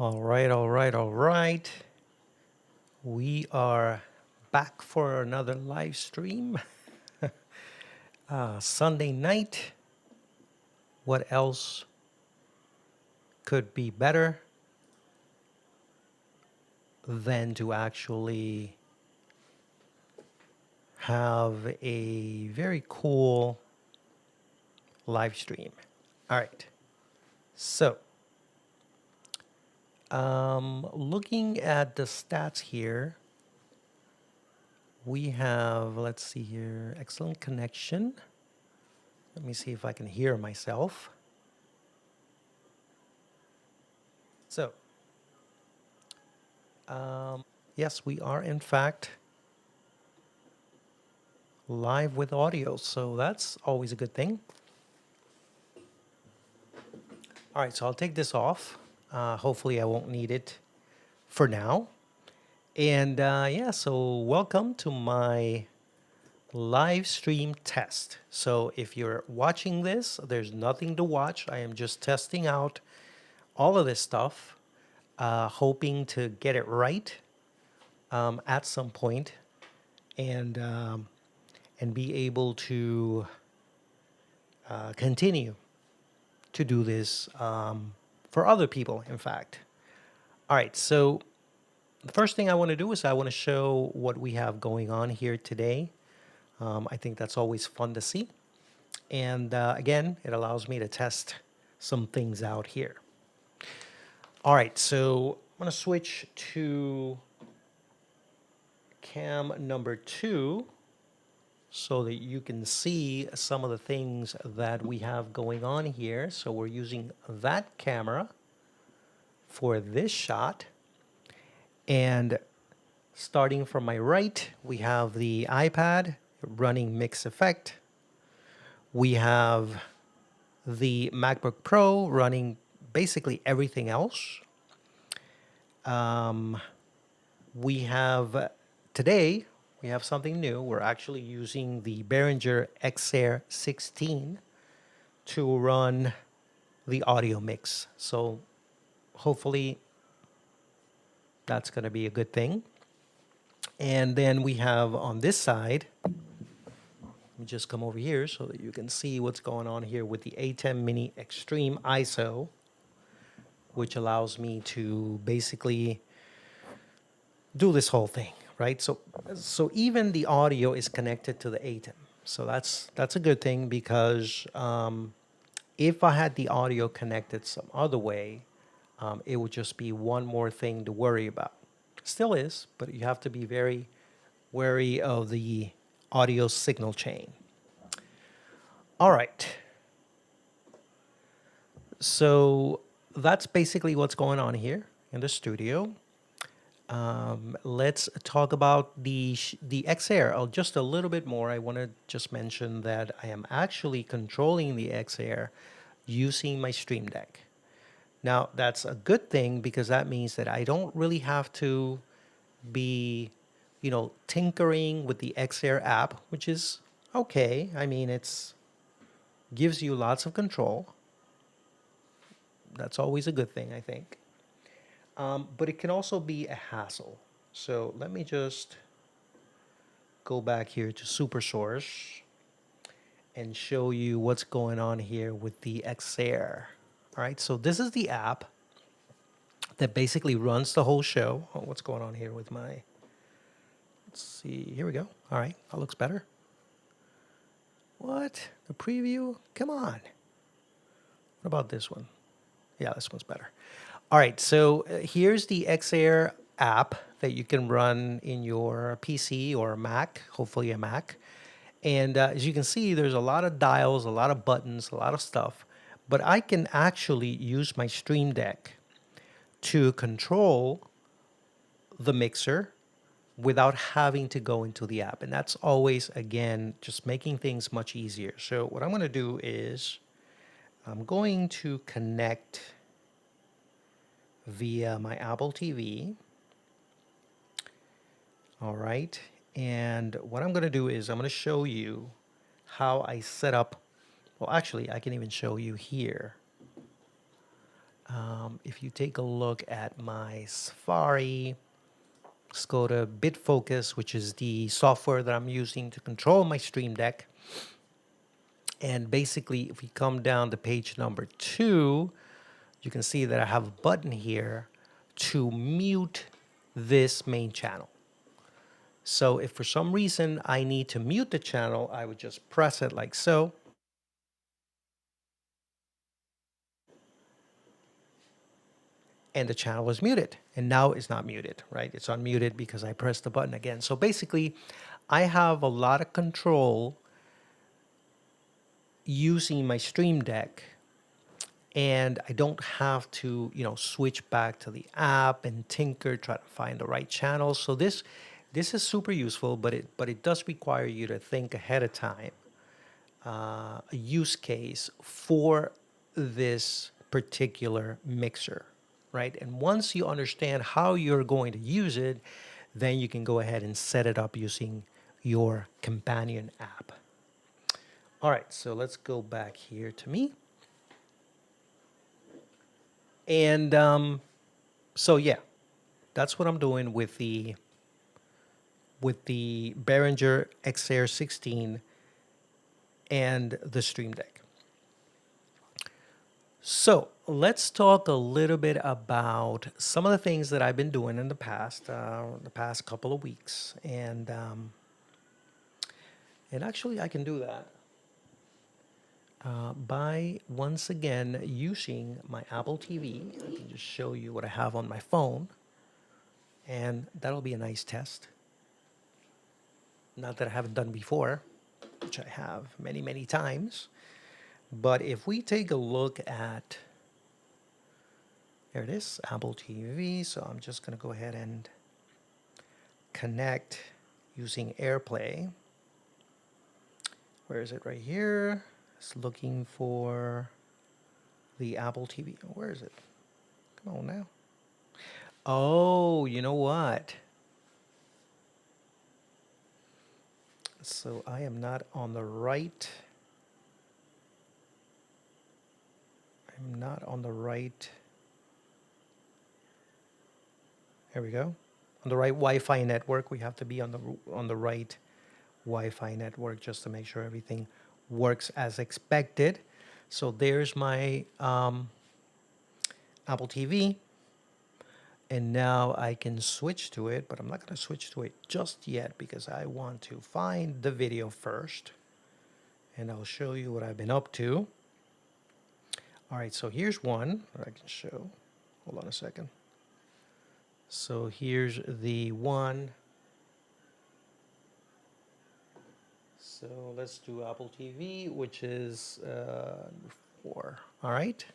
All right. We are back for another live stream. Sunday night. What else could be better than to actually have a very cool live stream? All right. So, looking at the stats here, we have, let's see here, excellent connection. Let me see if I can hear myself. So, yes, we are in fact live with audio, so that's always a good thing. All right, so I'll take this off. Hopefully, I won't need it for now. And yeah, so welcome to my live stream test. So if you're watching this, there's nothing to watch. I am just testing out all of this stuff, hoping to get it right at some point, and and be able to continue to do this for other people, in fact. All right, so the first thing I want to do is I want to show what we have going on here today. I think that's always fun to see. And again, it allows me to test some things out here. All right, so I'm going to switch to cam number 2 so that you can see some of the things that we have going on here. So we're using that camera for this shot. And starting from my right, we have the iPad running Mix Effect. We have the MacBook Pro running basically everything else. We have today, we have something new. We're actually using the Behringer XAir 16 to run the audio mix. So hopefully that's going to be a good thing. And then we have on this side, let me just come over here so that you can see what's going on here with the ATEM Mini Extreme ISO, which allows me to basically do this whole thing, right? So even the audio is connected to the ATEM. So that's a good thing because if I had the audio connected some other way, it would just be one more thing to worry about. Still is, but you have to be very wary of the audio signal chain. All right. So that's basically what's going on here in the studio. Let's talk about the X-Air just a little bit more. I want to just mention that I am actually controlling the X-Air using my Stream Deck. Now, that's a good thing because that means that I don't really have to be, tinkering with the X-Air app, which is okay. I mean, it's gives you lots of control. That's always a good thing, I think. But it can also be a hassle. So let me just go back here to SuperSource and show you what's going on here with the Xair. All right, so this is the app that basically runs the whole show. Oh, what's going on here with my, let's see, here we go. All right, that looks better. What? The preview? Come on. What about this one? Yeah, this one's better. All right, so here's the Xair app that you can run in your PC or Mac, hopefully a Mac. And as you can see, there's a lot of dials, a lot of buttons, a lot of stuff. But I can actually use my Stream Deck to control the mixer without having to go into the app. And that's always, again, just making things much easier. So what I'm going to do is I'm going to connect via my Apple TV. All right. And what I'm going to do is I'm going to show you how I set up. Well, actually, I can even show you here. If you take a look at my Safari, let's go to BitFocus, which is the software that I'm using to control my Stream Deck. And basically, if we come down to page number 2, you can see that I have a button here to mute this main channel. So if for some reason I need to mute the channel, I would just press it like so. And the channel is muted. And now it's not muted, right? It's unmuted because I pressed the button again. So basically, I have a lot of control using my Stream Deck, and I don't have to, switch back to the app and tinker, try to find the right channel. So this is super useful, but it does require you to think ahead of time a use case for this particular mixer, right? And once you understand how you're going to use it, then you can go ahead and set it up using your companion app. All right, so let's go back here to me. And so yeah, that's what I'm doing with the Behringer XR 16 and the Stream Deck. So let's talk a little bit about some of the things that I've been doing in the past couple of weeks, and actually I can do that by once again using my Apple TV. I can just show you what I have on my phone, and that'll be a nice test. Not that I haven't done before, which I have many, many times. But if we take a look at, there it is, Apple TV. So I'm just going to go ahead and connect using AirPlay. Where is it? Right here. It's looking for the Apple TV. Where is it? Come on now. Oh, you know what? So I am not on the right. I'm not on the right. There we go. On the right Wi-Fi network. We have to be on the right Wi-Fi network just to make sure everything works as expected. So there's my Apple TV. And now I can switch to it, but I'm not going to switch to it just yet because I want to find the video first. And I'll show you what I've been up to. All right, so here's one that I can show. Hold on a second. So here's the one. So let's do Apple TV, which is 4. All right.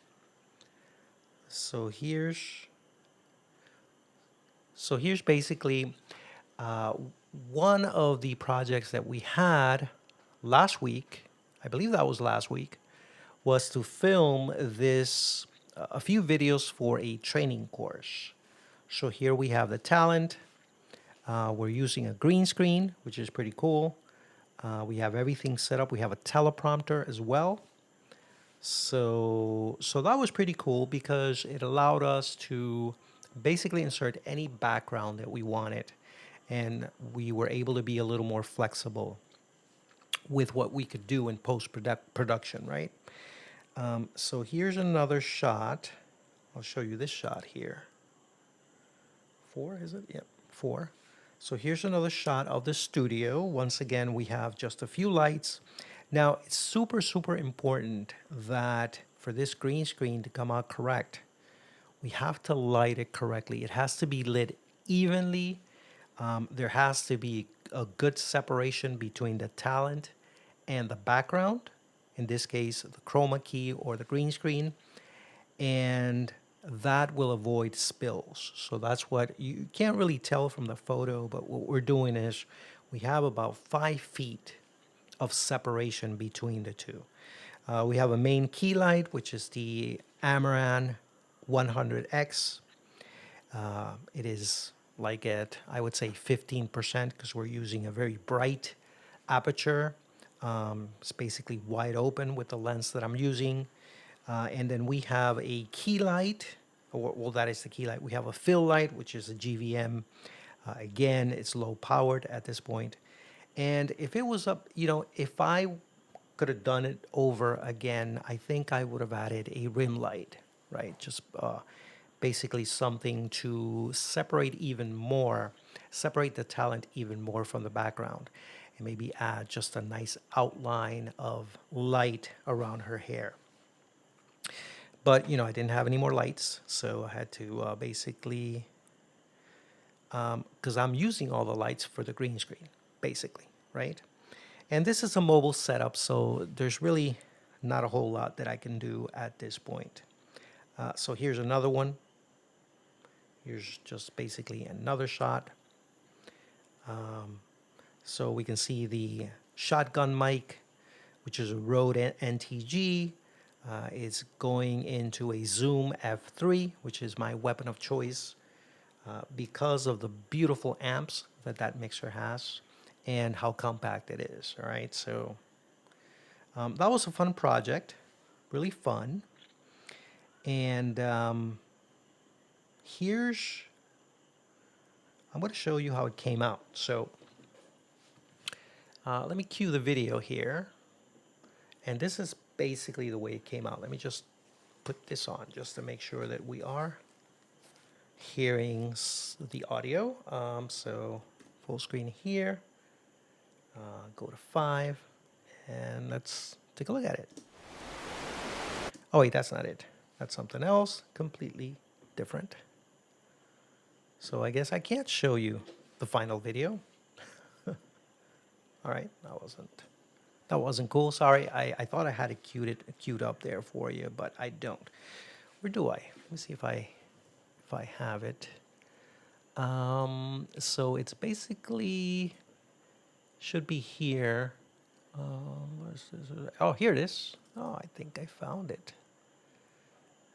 So here's basically one of the projects that we had last week. I believe that was last week, was to film a few videos for a training course. So here we have the talent. We're using a green screen, which is pretty cool. We have everything set up. We have a teleprompter as well. So that was pretty cool because it allowed us to basically insert any background that we wanted, and we were able to be a little more flexible with what we could do in post production, right? So here's another shot. I'll show you this shot here. 4, is it? Yep, 4. So here's another shot of the studio. Once again, we have just a few lights. Now, it's super, super important that for this green screen to come out correct, we have to light it correctly. It has to be lit evenly. There has to be a good separation between the talent and the background. In this case, the chroma key or the green screen. And that will avoid spills. So that's what you can't really tell from the photo, but what we're doing is we have about 5 feet of separation between the two. We have a main key light, which is the Amaran 100X. It is like at, I would say, 15% because we're using a very bright aperture. It's basically wide open with the lens that I'm using. And then we have a key light, or well, that is the key light. We have a fill light, which is a GVM. Again, it's low powered at this point. And if it was up, if I could have done it over again, I think I would have added a rim light, right? Just basically something to separate the talent even more from the background, and maybe add just a nice outline of light around her hair. But I didn't have any more lights, so I had to basically, because I'm using all the lights for the green screen, basically, right? And this is a mobile setup, so there's really not a whole lot that I can do at this point. So here's another one. Here's just basically another shot. So we can see the shotgun mic, which is a Rode NTG. It's going into a Zoom F3, which is my weapon of choice because of the beautiful amps that mixer has and how compact it is. All right, so that was a fun project, really fun. And I'm going to show you how it came out. So let me cue the video here. And this is basically the way it came out. Let me just put this on just to make sure that we are hearing the audio. So full screen here. Go to 5. And let's take a look at it. Oh, wait, that's not it. That's something else, completely different. So I guess I can't show you the final video. All right, that wasn't cool. Sorry, I thought I had it queued up there for you, but I don't. Where do I? Let me see if I have it. So it's basically should be here. Where's this? Oh, here it is. Oh, I think I found it.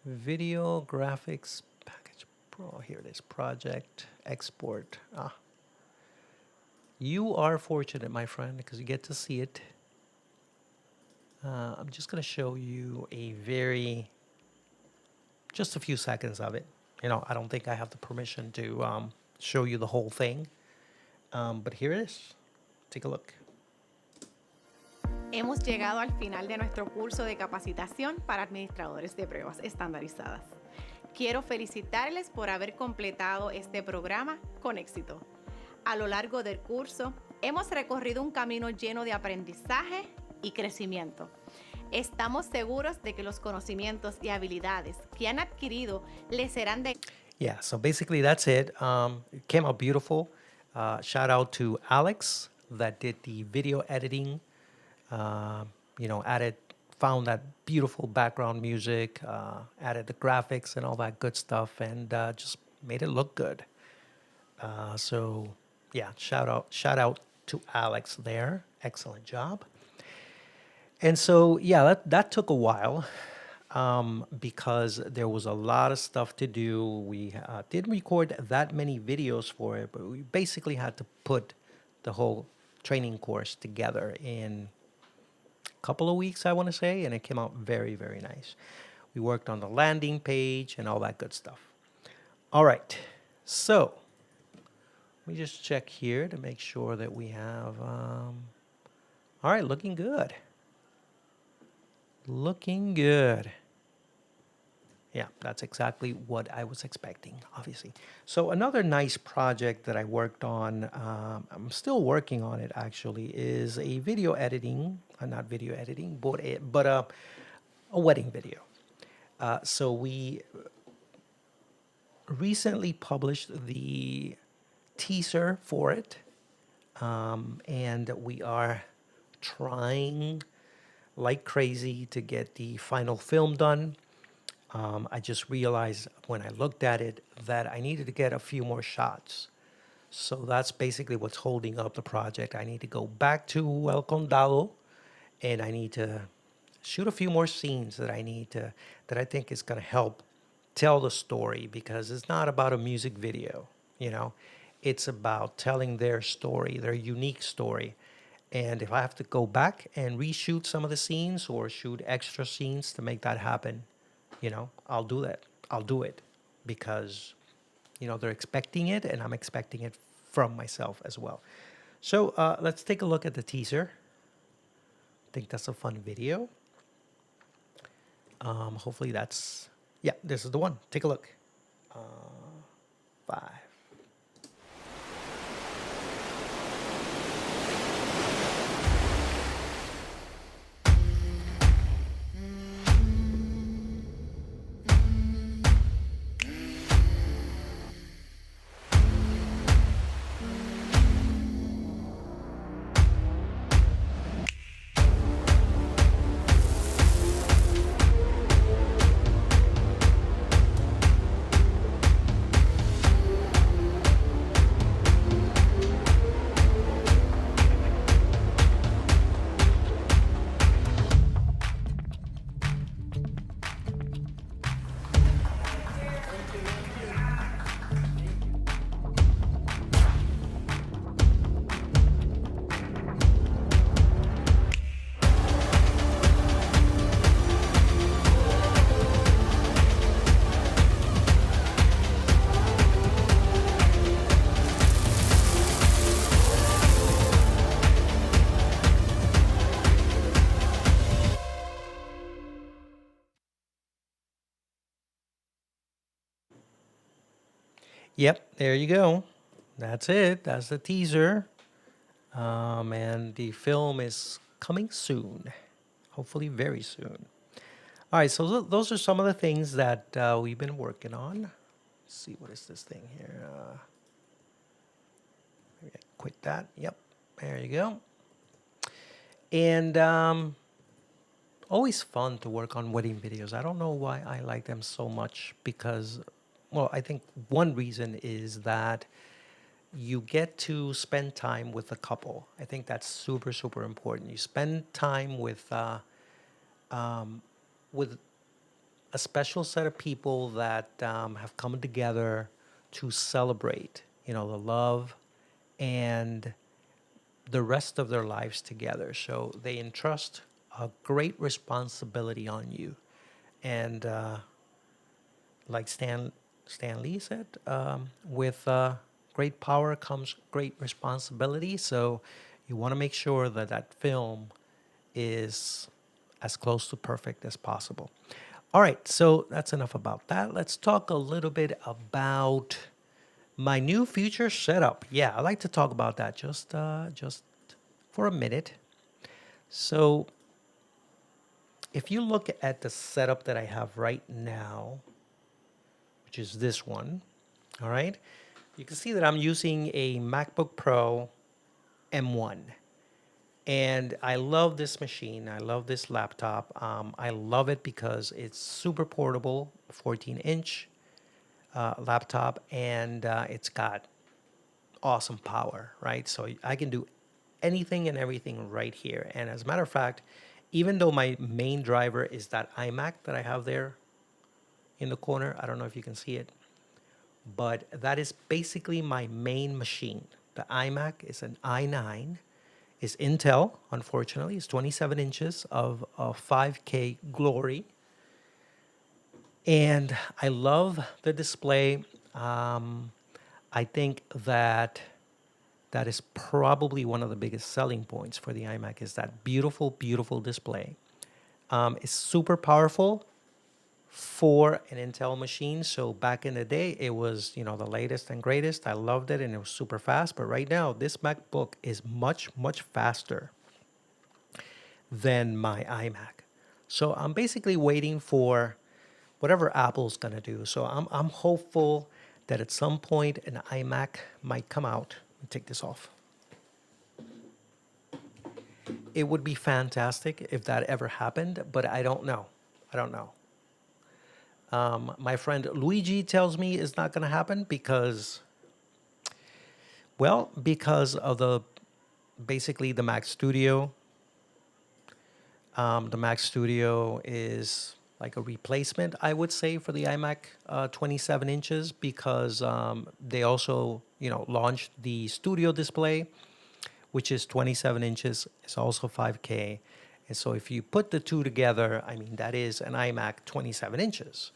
Video graphics package pro. Here it is. Project export. You are fortunate, my friend, because you get to see it. I'm just going to show you just a few seconds of it. I don't think I have the permission to show you the whole thing. But here it is. Take a look. Hemos llegado al final de nuestro curso de capacitación para administradores de pruebas estandarizadas. Quiero felicitarles por haber completado este programa con éxito. A lo largo del curso, hemos recorrido un camino lleno de aprendizaje y crecimiento. Estamos seguros de que los conocimientos y habilidades que han adquirido les serán de... Yeah, so basically that's it. It came out beautiful. Shout out to Alex that did the video editing. Found that beautiful background music, added the graphics and all that good stuff, and just made it look good. So yeah, shout out to Alex there. Excellent job. And so yeah, that took a while because there was a lot of stuff to do. We didn't record that many videos for it, but we basically had to put the whole training course together in couple of weeks, I want to say, and it came out very, very nice. We worked on the landing page and all that good stuff. All right, so let me just check here to make sure that we have, all right, looking good. Looking good. Yeah, that's exactly what I was expecting, obviously. So another nice project that I worked on, I'm still working on it actually, is a video editing, not video editing, but a wedding video. So we recently published the teaser for it, and we are trying like crazy to get the final film done. I just realized when I looked at it that I needed to get a few more shots. So that's basically what's holding up the project. I need to go back to El Condado and I need to shoot a few more scenes that I think is going to help tell the story, because it's not about a music video, It's about telling their story, their unique story, And if I have to go back and reshoot some of the scenes or shoot extra scenes to make that happen, I'll do that. I'll do it because, they're expecting it and I'm expecting it from myself as well. So let's take a look at the teaser. I think that's a fun video. Hopefully yeah, this is the one. Take a look. 5. Yep, there you go. That's it. That's the teaser. And the film is coming soon, hopefully very soon. All right, so those are some of the things that we've been working on. Let's see, what is this thing here? Maybe I quit that. Yep, there you go. And always fun to work on wedding videos. I don't know why I like them so much because, well, I think one reason is that you get to spend time with the couple. I think that's super, super important. You spend time with a special set of people that have come together to celebrate, the love and the rest of their lives together. So they entrust a great responsibility on you, and like Stan Lee said, with great power comes great responsibility. So you want to make sure that that film is as close to perfect as possible. All right, so that's enough about that. Let's talk a little bit about my new future setup. Yeah, I like to talk about that just for a minute. So if you look at the setup that I have right now, which is this one, all right, you can see that I'm using a MacBook Pro M1. And I love this machine. I love this laptop. I love it because it's super portable, 14-inch laptop, and it's got awesome power, right? So I can do anything and everything right here. And as a matter of fact, even though my main driver is that iMac that I have there in the corner, I don't know if you can see it, but that is basically my main machine. The iMac is an i9. It's Intel, unfortunately. It's 27 inches of 5K glory. And I love the display. I think that is probably one of the biggest selling points for the iMac is that beautiful, beautiful display. It's super powerful for an Intel machine. So back in the day, it was, the latest and greatest. I loved it and it was super fast. But right now, this MacBook is much, much faster than my iMac. So I'm basically waiting for whatever Apple's gonna do. So I'm hopeful that at some point an iMac might come out. Let me take this off. It would be fantastic if that ever happened, but I don't know. I don't know. My friend Luigi tells me it's not going to happen because of basically the Mac Studio. The Mac Studio is like a replacement, I would say, for the iMac 27 inches because they also, launched the Studio display, which is 27 inches, is also 5K. And so if you put the two together, I mean, that is an iMac 27 inches.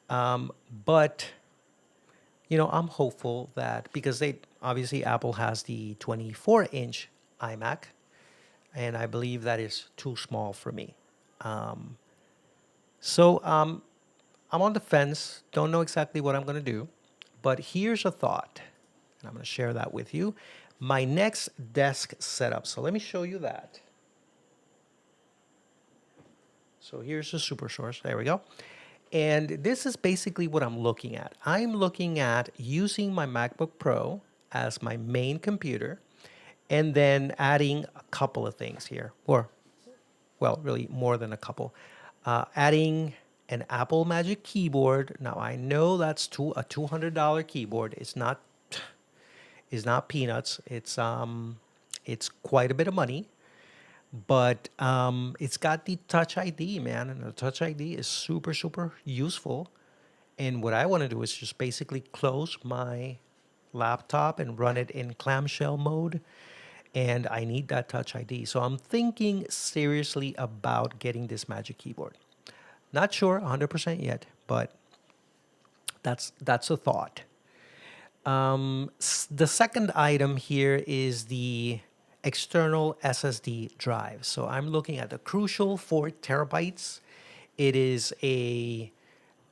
But, I'm hopeful that because obviously Apple has the 24-inch iMac, and I believe that is too small for me. So I'm on the fence, don't know exactly what I'm going to do, but here's a thought, and I'm going to share that with you. My next desk setup. So let me show you that. So here's the super source. There we go. And this is basically what I'm looking at. I'm looking at using my MacBook Pro as my main computer and then adding a couple of things here, or, well, really more than a couple. Adding an Apple Magic Keyboard. Now, I know that's a $200 keyboard. It's not peanuts. It's quite a bit of money. But it's got the Touch ID, man, and the Touch ID is super, super useful. And what I want to do is just basically close my laptop and run it in clamshell mode. And I need that Touch ID. So I'm thinking seriously about getting this Magic Keyboard. Not sure 100% yet, but that's a thought. The second item here is the external SSD drive. So I'm looking at the Crucial 4 terabytes. It is the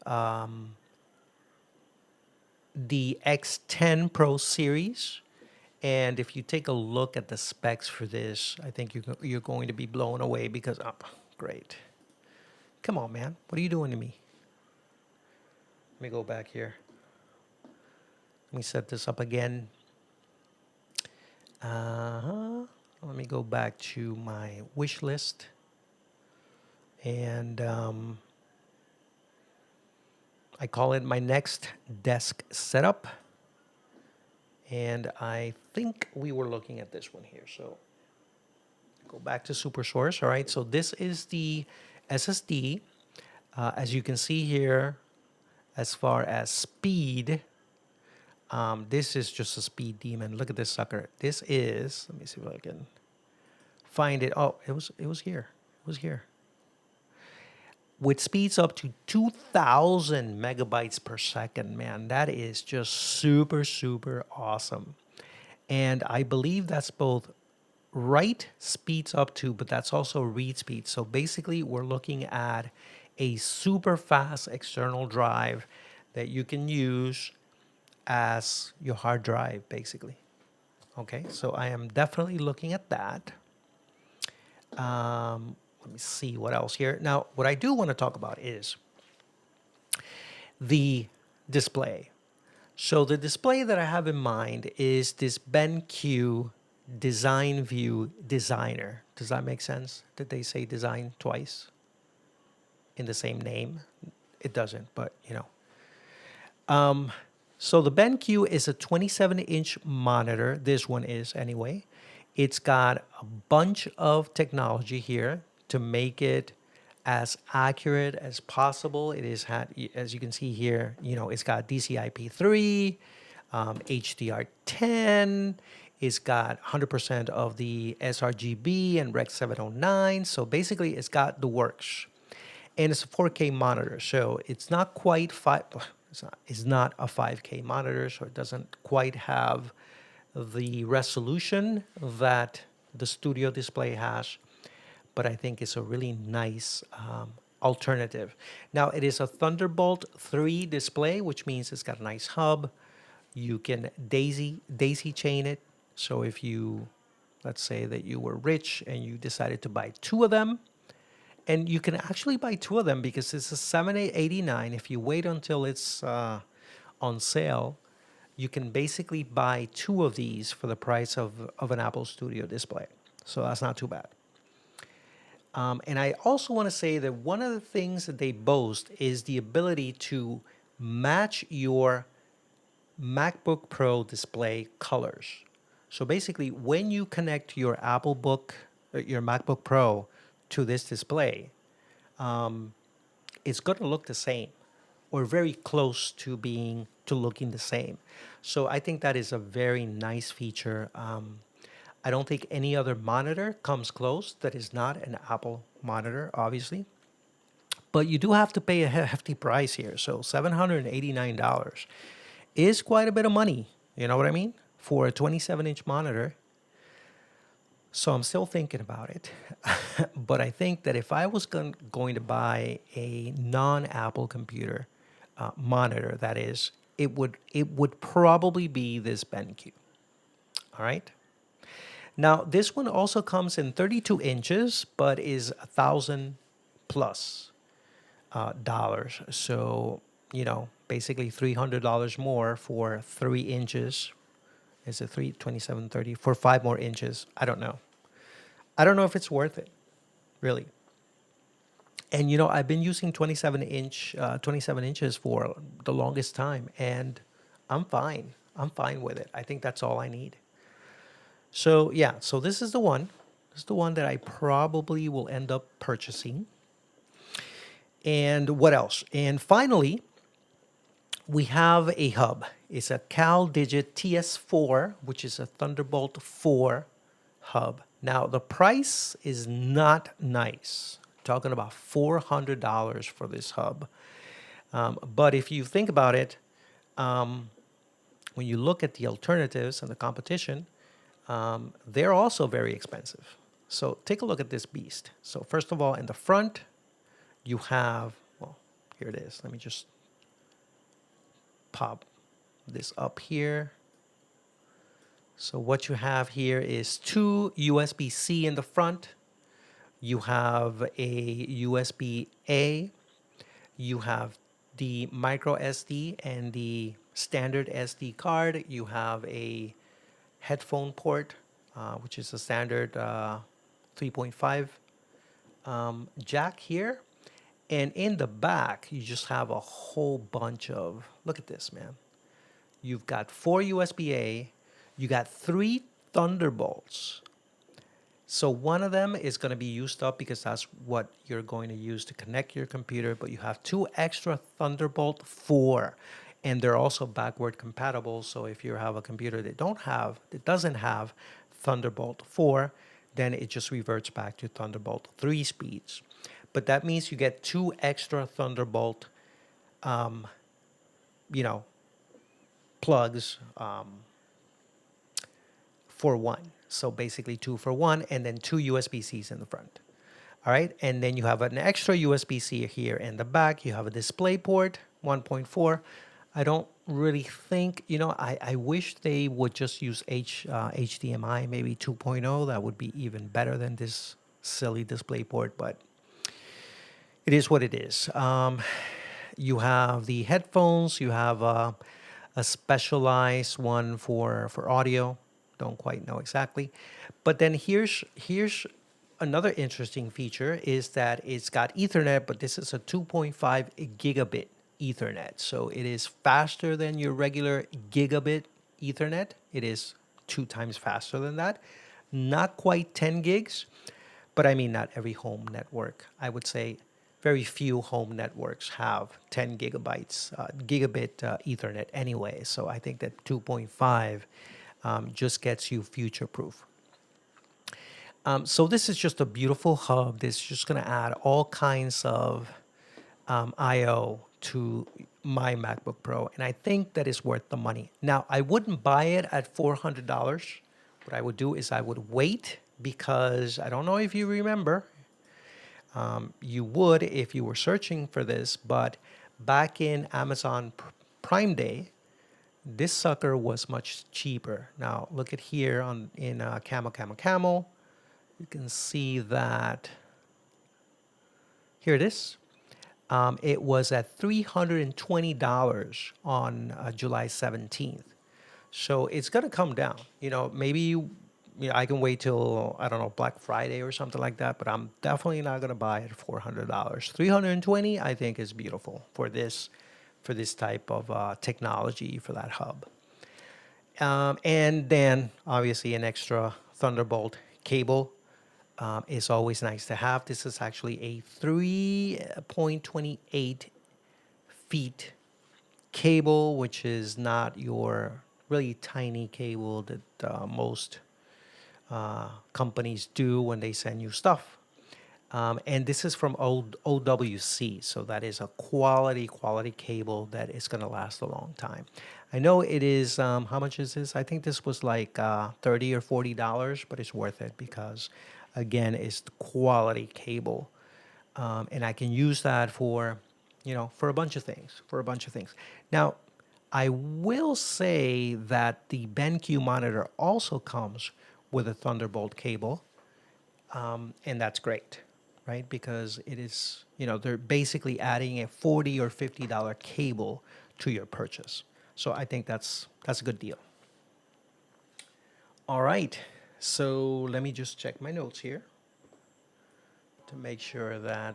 X10 Pro series. And if you take a look at the specs for this, I think you're going to be blown away because, oh, great. Come on, man. What are you doing to me? Let me go back here. Let me set this up again. Let me go back to my wish list. And I call it my next desk setup. And I think we were looking at this one here. So go back to SuperSource. All right. So this is the SSD. As you can see here, as far as speed, this is just a speed demon. Look at this sucker. This is, let me see if I can find it. Oh, it was here. It was here. With speeds up to 2,000 megabytes per second, man, that is just super, super awesome. And I believe that's both write speeds up to, but that's also read speed. So basically, we're looking at a super fast external drive that you can use as your hard drive, basically. Okay, so I am definitely looking at that. Let me see what else here. Now, what I do want to talk about is the display. So the display that I have in mind is this BenQ Design View Designer. Does that make sense? Did they say design twice in the same name? It doesn't, but So the BenQ is a 27-inch monitor. This one is anyway. It's got a bunch of technology here to make it as accurate as possible. It is, as you can see here, it's got DCI-P3, HDR10. It's got 100% of the sRGB and Rec 709. So basically, it's got the works. And it's a 4K monitor, so it's not quite it's not a 5K monitor, so it doesn't quite have the resolution that the Studio Display has, but I think it's a really nice alternative. Now, it is a Thunderbolt 3 display, which means it's got a nice hub. You can daisy chain it. So if let's say that you were rich and you decided to buy two of them, and you can actually buy two of them because it's a $789. If you wait until it's on sale, you can basically buy two of these for the price of an Apple Studio Display. So that's not too bad. And I also want to say that one of the things that they boast is the ability to match your MacBook Pro display colors. So basically, when you connect your your MacBook Pro to this display, it's going to look the same or very close to looking the same. So I think that is a very nice feature. I don't think any other monitor comes close that is not an Apple monitor, obviously. But you do have to pay a hefty price here. So $789 is quite a bit of money. You know what I mean? For a 27-inch monitor. So I'm still thinking about it. But I think that if I was going to buy a non-Apple computer monitor, that is, it would probably be this BenQ. All right. Now this one also comes in 32 inches, but is 1,000 plus dollars. So basically $300 more for 3 inches. Is it 327.30 for 5 more inches? I don't know. I don't know if it's worth it, really. And I've been using 27 inches for the longest time, and I'm fine. I'm fine with it. I think that's all I need. So yeah, so this is the one. This is the one that I probably will end up purchasing. And what else? And finally, we have a hub. It's a CalDigit TS4, which is a Thunderbolt 4 hub. Now, the price is not nice. Talking about $400 for this hub. But if you think about it, when you look at the alternatives and the competition, they're also very expensive. So take a look at this beast. So first of all, in the front, you have, well, here it is. Let me just pop this up here. So what you have here is two USB-C in the front. You have a USB-A. You have the micro SD and the standard SD card. You have a headphone port, which is a standard 3.5 jack here. And in the back, you just have a whole bunch of, look at this, man. You've got 4 USB-A. You got 3 Thunderbolts. So one of them is going to be used up because that's what you're going to use to connect your computer. But you have 2 extra Thunderbolt 4. And they're also backward compatible. So if you have a computer that doesn't have Thunderbolt 4, then it just reverts back to Thunderbolt 3 speeds. But that means you get 2 extra Thunderbolt, plugs for one. So basically 2 for 1, and then 2 USB-Cs in the front. All right, and then you have an extra USB-C here in the back. You have a display port, 1.4. I don't really think, I wish they would just use HDMI, maybe 2.0. That would be even better than this silly display port, but it is what it is. You have the headphones. You have a specialized one for audio. Don't quite know exactly. But then here's another interesting feature is that it's got Ethernet, but this is a 2.5 gigabit Ethernet. So it is faster than your regular gigabit Ethernet. It is 2 times faster than that. Not quite 10 gigs, but I mean, not every home network. I would say very few home networks have 10 gigabit Ethernet anyway. So I think that 2.5 just gets you future-proof. So this is just a beautiful hub. This is just going to add all kinds of I/O to my MacBook Pro, and I think that is worth the money. Now, I wouldn't buy it at $400. What I would do is I would wait because I don't know if you remember. You would if you were searching for this, but back in Amazon Prime Day, this sucker was much cheaper. Now look at here in Camel. You can see that here it is. It was at $320 on July 17th. So it's going to come down. Maybe I can wait till, I don't know, Black Friday or something like that, but I'm definitely not going to buy it at $400. $320, I think, is beautiful for this type of technology for that hub. And then, obviously, an extra Thunderbolt cable is always nice to have. This is actually a 3.28 feet cable, which is not your really tiny cable that most companies do when they send you stuff. And this is from OWC, so that is a quality cable that is going to last a long time. I know it is. How much is this? I think this was like $30 or $40, but it's worth it because, again, it's quality cable, and I can use that for, for a bunch of things. Now, I will say that the BenQ monitor also comes with a Thunderbolt cable, and that's great, right? Because it is, they're basically adding a $40 or $50 cable to your purchase. So I think that's a good deal. All right, so let me just check my notes here to make sure that,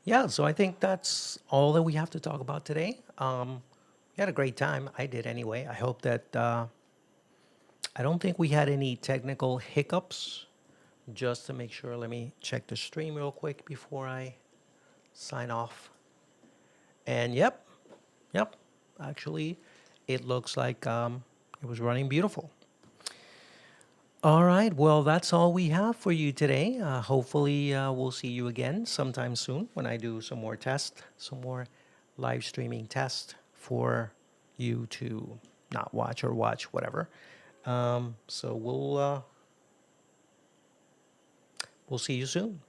yeah. So I think that's all that we have to talk about today. We had a great time. I did anyway. I hope that I don't think we had any technical hiccups. Just to make sure, let me check the stream real quick before I sign off. And yep, actually, it looks like it was running beautiful. All right, well, that's all we have for you today. Hopefully, we'll see you again sometime soon when I do some more tests, some more live streaming tests for you to not watch or watch, whatever. So we'll see you soon.